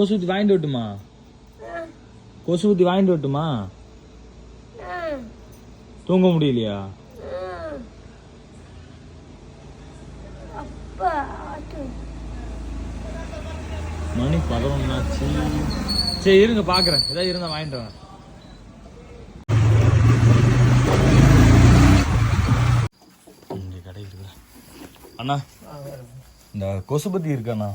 கொசுபத்தி வாங்கிட்டு வரட்டுமா? கொசுபத்தி வாங்கிட்டு வரட்டுமா? தூங்க முடியலையா? மணி 11 ஆச்சு. சரி இருங்க பாக்குறேன், ஏதாவது இருந்தா வாங்கிட்டு வரேன். இங்க கடை இருக்கு அண்ணா. இந்த கொசுபத்தி இருக்காண்ணா?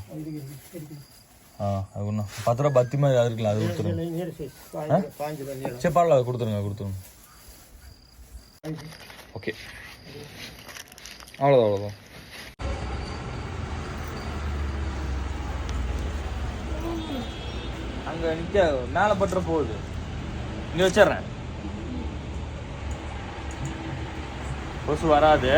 அது ஒண்ணா 10 ரூபா பத்தி மாதிரி அது இருக்குல்ல, அது கொடுத்துருங்க. சரி பரவாயில்ல, அது கொடுத்துருங்க. ஓகே அவ்வளோதான். அங்கே நிற்க மேலே பட்டுற போகுது, இங்கே வச்சிட்றேன். கொசு வராது.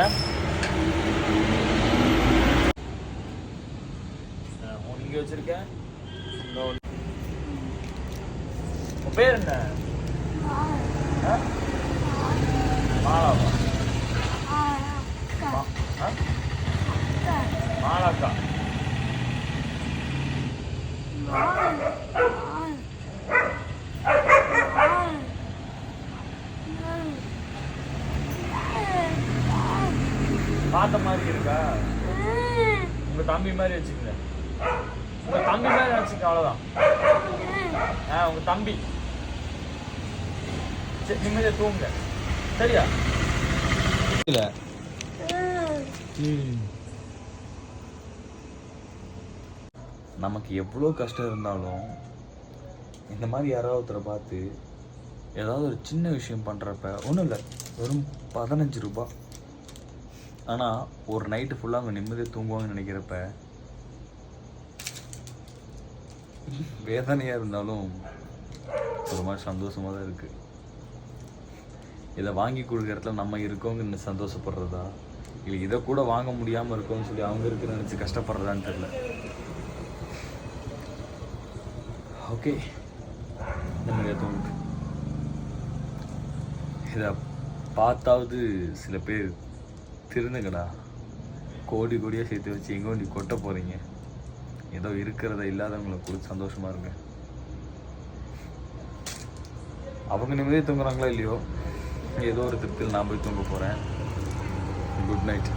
இங்கே வச்சிருக்கேன். உன் பேர் என்ன? மாலாவா? மாலாக்கா. பார்த்த மாதிரி இருக்கா? உங்க தம்பி மாதிரி வச்சுக்கங்க. அவ்வளவுதான். உங்க தம்பி. நிம்மதியா தூங்க, சரியா? இல்ல நமக்கு எவ்வளோ கஷ்டம் இருந்தாலும் இந்த மாதிரி யாராவது ஒருத்தரை பார்த்து ஏதாவது ஒரு சின்ன விஷயம் பண்ணுறப்ப ஒன்றும் இல்லை, வெறும் 15 ரூபாய். ஆனால் ஒரு நைட்டு ஃபுல்லாக அவங்க நிம்மதியாக தூங்குவாங்கன்னு நினைக்கிறப்ப வேதனையாக இருந்தாலும் ஒரு மாதிரி சந்தோஷமாக தான் இருக்குது. இதை வாங்கி கொடுக்குற இடத்துல நம்ம இருக்கோங்கன்னு சந்தோஷப்படுறதா, இல்லை இதை கூட வாங்க முடியாமல் இருக்கோன்னு சொல்லி அவங்க இருக்குன்னு நினச்சி கஷ்டப்படுறதான்னு தெரியல. ஓகே, நிம்மதியாக தோணுது. இதை பார்த்தாவது சில பேர் திருந்துங்கடா. கோடியாக சேர்த்து வச்சு எங்கோ நீ கொட்ட போகிறீங்க. ஏதோ இருக்கிறத இல்லாதவங்களை கொடுத்து சந்தோஷமாக இருங்க. அவங்க நிம்மதியாக தூங்குறாங்களா இல்லையோ, ஏதோ ஒரு திருப்தியில் நான் போய் தூங்க போகிறேன். Good night.